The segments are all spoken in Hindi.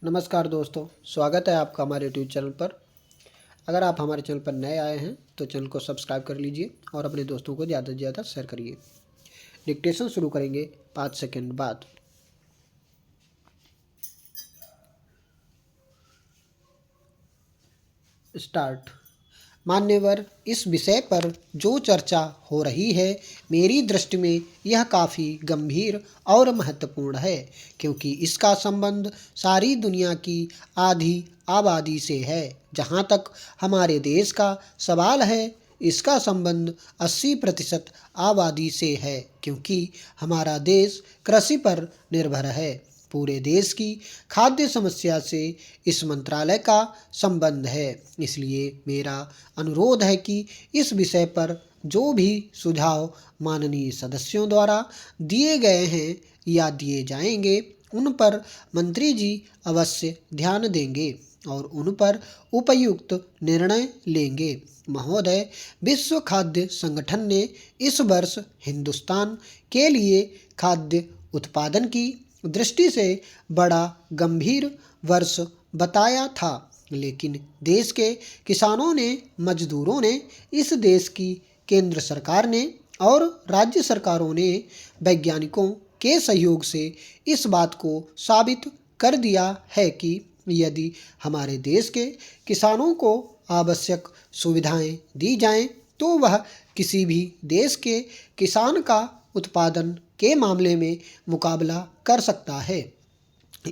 नमस्कार दोस्तों, स्वागत है आपका हमारे यूट्यूब चैनल पर। अगर आप हमारे चैनल पर नए आए हैं तो चैनल को सब्सक्राइब कर लीजिए और अपने दोस्तों को ज़्यादा से ज़्यादा शेयर करिए। डिक्टेशन शुरू करेंगे 5 सेकंड बाद। स्टार्ट। मान्यवर, इस विषय पर जो चर्चा हो रही है मेरी दृष्टि में यह काफ़ी गंभीर और महत्वपूर्ण है, क्योंकि इसका संबंध सारी दुनिया की आधी आबादी से है। जहाँ तक हमारे देश का सवाल है, इसका संबंध 80% आबादी से है, क्योंकि हमारा देश कृषि पर निर्भर है। पूरे देश की खाद्य समस्या से इस मंत्रालय का संबंध है। इसलिए मेरा अनुरोध है कि इस विषय पर जो भी सुझाव माननीय सदस्यों द्वारा दिए गए हैं या दिए जाएंगे, उन पर मंत्री जी अवश्य ध्यान देंगे और उन पर उपयुक्त निर्णय लेंगे। महोदय, विश्व खाद्य संगठन ने इस वर्ष हिंदुस्तान के लिए खाद्य उत्पादन की दृष्टि से बड़ा गंभीर वर्ष बताया था, लेकिन देश के किसानों ने, मजदूरों ने, इस देश की केंद्र सरकार ने और राज्य सरकारों ने वैज्ञानिकों के सहयोग से इस बात को साबित कर दिया है कि यदि हमारे देश के किसानों को आवश्यक सुविधाएं दी जाएं, तो वह किसी भी देश के किसान का उत्पादन के मामले में मुकाबला कर सकता है।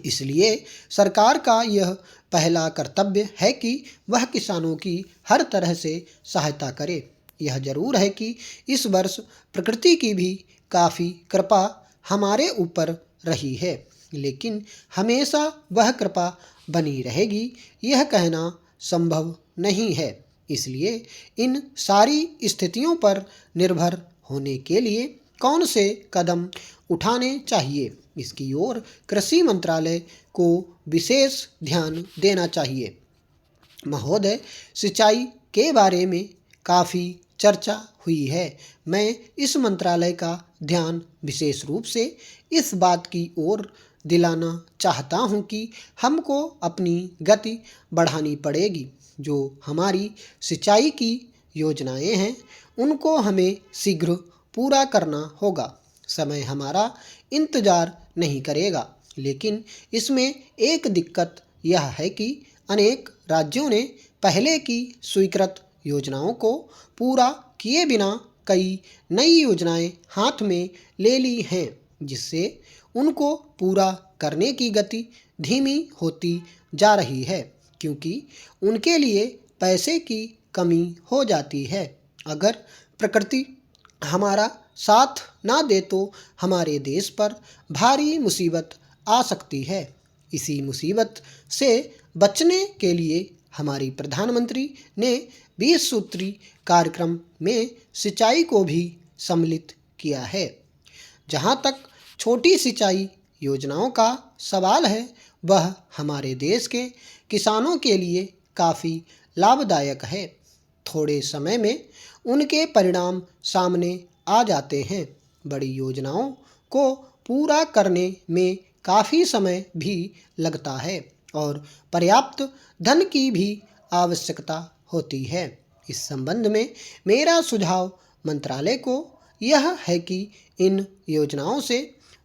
इसलिए सरकार का यह पहला कर्तव्य है कि वह किसानों की हर तरह से सहायता करे। यह जरूर है कि इस वर्ष प्रकृति की भी काफ़ी कृपा हमारे ऊपर रही है, लेकिन हमेशा वह कृपा बनी रहेगी यह कहना संभव नहीं है। इसलिए इन सारी स्थितियों पर निर्भर होने के लिए कौन से कदम उठाने चाहिए, इसकी ओर कृषि मंत्रालय को विशेष ध्यान देना चाहिए। महोदय, सिंचाई के बारे में काफ़ी चर्चा हुई है। मैं इस मंत्रालय का ध्यान विशेष रूप से इस बात की ओर दिलाना चाहता हूं कि हमको अपनी गति बढ़ानी पड़ेगी। जो हमारी सिंचाई की योजनाएं हैं, उनको हमें शीघ्र पूरा करना होगा। समय हमारा इंतज़ार नहीं करेगा, लेकिन इसमें एक दिक्कत यह है कि अनेक राज्यों ने पहले की स्वीकृत योजनाओं को पूरा किए बिना कई नई योजनाएं हाथ में ले ली हैं, जिससे उनको पूरा करने की गति धीमी होती जा रही है, क्योंकि उनके लिए पैसे की कमी हो जाती है। अगर प्रकृति हमारा साथ ना दे तो हमारे देश पर भारी मुसीबत आ सकती है। इसी मुसीबत से बचने के लिए हमारी प्रधानमंत्री ने 20 सूत्री कार्यक्रम में सिंचाई को भी सम्मिलित किया है। जहाँ तक छोटी सिंचाई योजनाओं का सवाल है, वह हमारे देश के किसानों के लिए काफ़ी लाभदायक है। थोड़े समय में उनके परिणाम सामने आ जाते हैं। बड़ी योजनाओं को पूरा करने में काफ़ी समय भी लगता है और पर्याप्त धन की भी आवश्यकता होती है। इस संबंध में मेरा सुझाव मंत्रालय को यह है कि इन योजनाओं से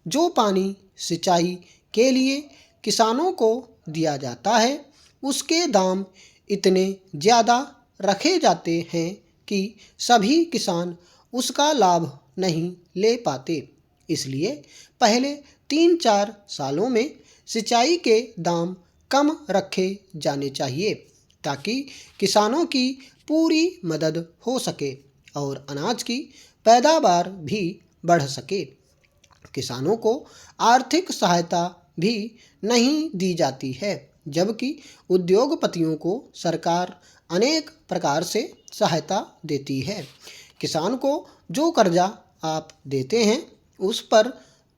जो पानी सिंचाई के लिए किसानों को दिया जाता है, उसके दाम इतने ज़्यादा रखे जाते हैं कि सभी किसान उसका लाभ नहीं ले पाते। इसलिए पहले 3-4 सालों में सिंचाई के दाम कम रखे जाने चाहिए, ताकि किसानों की पूरी मदद हो सके और अनाज की पैदावार भी बढ़ सके। किसानों को आर्थिक सहायता भी नहीं दी जाती है, जबकि उद्योगपतियों को सरकार अनेक प्रकार से सहायता देती है। किसान को जो कर्जा आप देते हैं, उस पर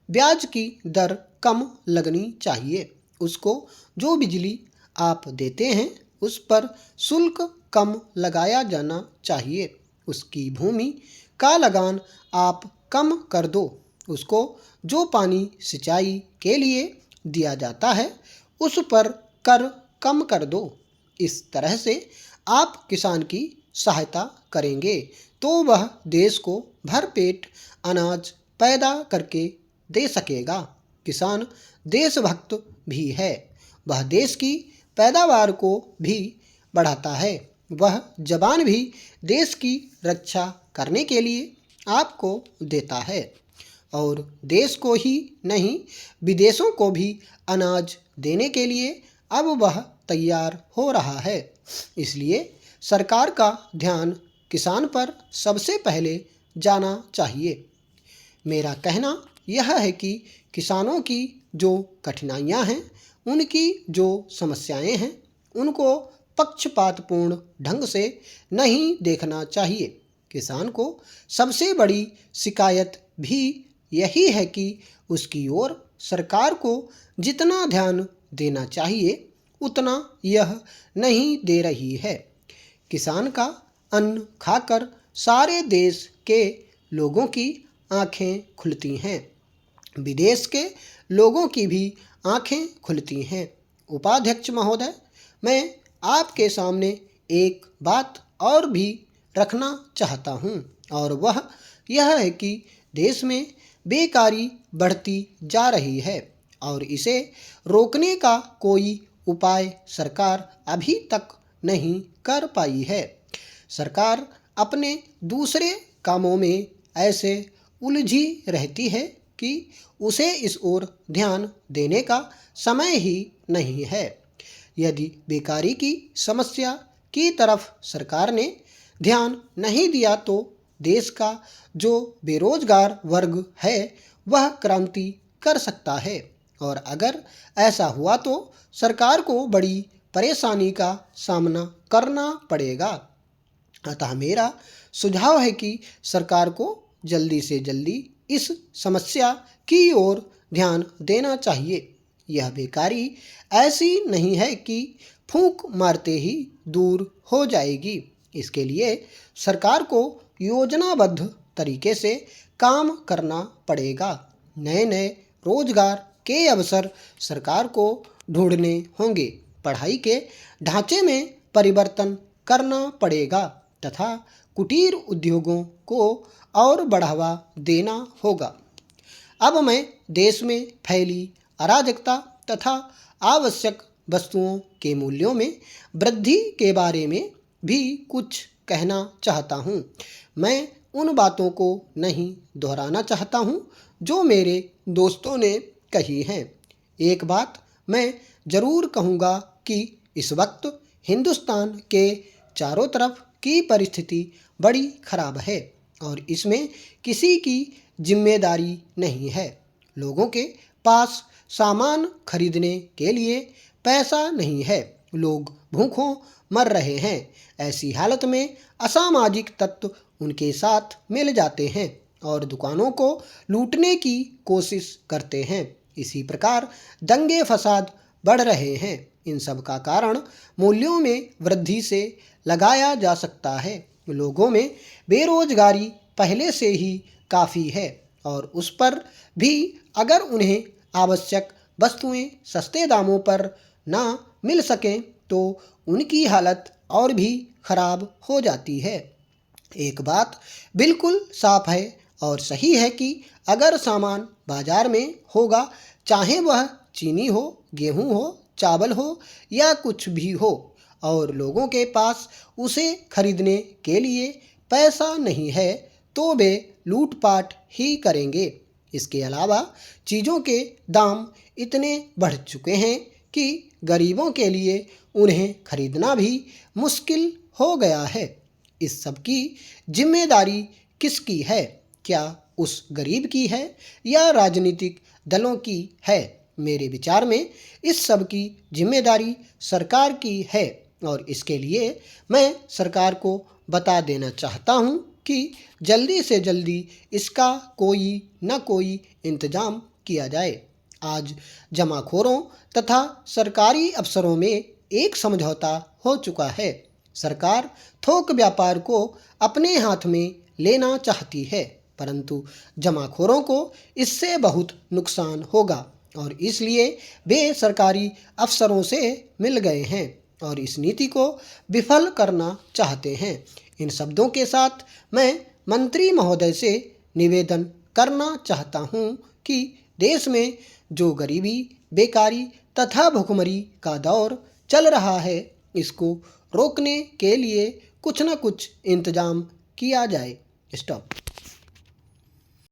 ब्याज की दर कम लगनी चाहिए। उसको जो बिजली आप देते हैं, उस पर शुल्क कम लगाया जाना चाहिए। उसकी भूमि का लगान आप कम कर दो। उसको जो पानी सिंचाई के लिए दिया जाता है, उस पर कर कम कर दो। इस तरह से आप किसान की सहायता करेंगे तो वह देश को भरपेट अनाज पैदा करके दे सकेगा। किसान देशभक्त भी है, वह देश की पैदावार को भी बढ़ाता है। वह जवान भी देश की रक्षा करने के लिए आपको देता है और देश को ही नहीं विदेशों को भी अनाज देने के लिए अब वह तैयार हो रहा है। इसलिए सरकार का ध्यान किसान पर सबसे पहले जाना चाहिए। मेरा कहना यह है कि किसानों की जो कठिनाइयाँ हैं, उनकी जो समस्याएं हैं, उनको पक्षपातपूर्ण ढंग से नहीं देखना चाहिए। किसान को सबसे बड़ी शिकायत भी यही है कि उसकी ओर सरकार को जितना ध्यान देना चाहिए उतना यह नहीं दे रही है। किसान का अन्न खाकर सारे देश के लोगों की आंखें खुलती हैं, विदेश के लोगों की भी आंखें खुलती हैं। उपाध्यक्ष महोदय, मैं आपके सामने एक बात और भी रखना चाहता हूँ और वह यह है कि देश में बेकारी बढ़ती जा रही है और इसे रोकने का कोई उपाय सरकार अभी तक नहीं कर पाई है। सरकार अपने दूसरे कामों में ऐसे उलझी रहती है कि उसे इस ओर ध्यान देने का समय ही नहीं है। यदि बेकारी की समस्या की तरफ सरकार ने ध्यान नहीं दिया तो देश का जो बेरोजगार वर्ग है वह क्रांति कर सकता है और अगर ऐसा हुआ तो सरकार को बड़ी परेशानी का सामना करना पड़ेगा। अतः मेरा सुझाव है कि सरकार को जल्दी से जल्दी इस समस्या की ओर ध्यान देना चाहिए। यह बेकारी ऐसी नहीं है कि फूंक मारते ही दूर हो जाएगी। इसके लिए सरकार को योजनाबद्ध तरीके से काम करना पड़ेगा। नए नए रोजगार के अवसर सरकार को ढूंढने होंगे। पढ़ाई के ढांचे में परिवर्तन करना पड़ेगा तथा कुटीर उद्योगों को और बढ़ावा देना होगा। अब मैं देश में फैली अराजकता तथा आवश्यक वस्तुओं के मूल्यों में वृद्धि के बारे में भी कुछ कहना चाहता हूँ। मैं उन बातों को नहीं दोहराना चाहता हूँ जो मेरे दोस्तों ने कही हैं। एक बात मैं ज़रूर कहूँगा कि इस वक्त हिंदुस्तान के चारों तरफ की परिस्थिति बड़ी खराब है और इसमें किसी की जिम्मेदारी नहीं है। लोगों के पास सामान खरीदने के लिए पैसा नहीं है, लोग भूखों मर रहे हैं। ऐसी हालत में असामाजिक तत्व उनके साथ मिल जाते हैं और दुकानों को लूटने की कोशिश करते हैं। इसी प्रकार दंगे फसाद बढ़ रहे हैं। इन सब का कारण मूल्यों में वृद्धि से लगाया जा सकता है। लोगों में बेरोजगारी पहले से ही काफ़ी है और उस पर भी अगर उन्हें आवश्यक वस्तुएं सस्ते दामों पर ना मिल सकें तो उनकी हालत और भी खराब हो जाती है। एक बात बिल्कुल साफ है और सही है कि अगर सामान बाजार में होगा, चाहे वह चीनी हो, गेहूं हो, चावल हो या कुछ भी हो, और लोगों के पास उसे खरीदने के लिए पैसा नहीं है तो वे लूटपाट ही करेंगे। इसके अलावा चीज़ों के दाम इतने बढ़ चुके हैं कि गरीबों के लिए उन्हें खरीदना भी मुश्किल हो गया है। इस सब की जिम्मेदारी किसकी है? क्या उस गरीब की है या राजनीतिक दलों की है? मेरे विचार में इस सब की जिम्मेदारी सरकार की है और इसके लिए मैं सरकार को बता देना चाहता हूँ कि जल्दी से जल्दी इसका कोई न कोई इंतजाम किया जाए। आज जमाखोरों तथा सरकारी अफसरों में एक समझौता हो चुका है। सरकार थोक व्यापार को अपने हाथ में लेना चाहती है, परंतु जमाखोरों को इससे बहुत नुकसान होगा। और इसलिए वे सरकारी अफसरों से मिल गए हैं और इस नीति को विफल करना चाहते हैं। इन शब्दों के साथ मैं मंत्री महोदय से निवेदन करना चाहता हूँ कि देश में जो गरीबी, बेकारी तथा भुखमरी का दौर चल रहा है, इसको रोकने के लिए कुछ न कुछ इंतजाम किया जाए। स्टॉप।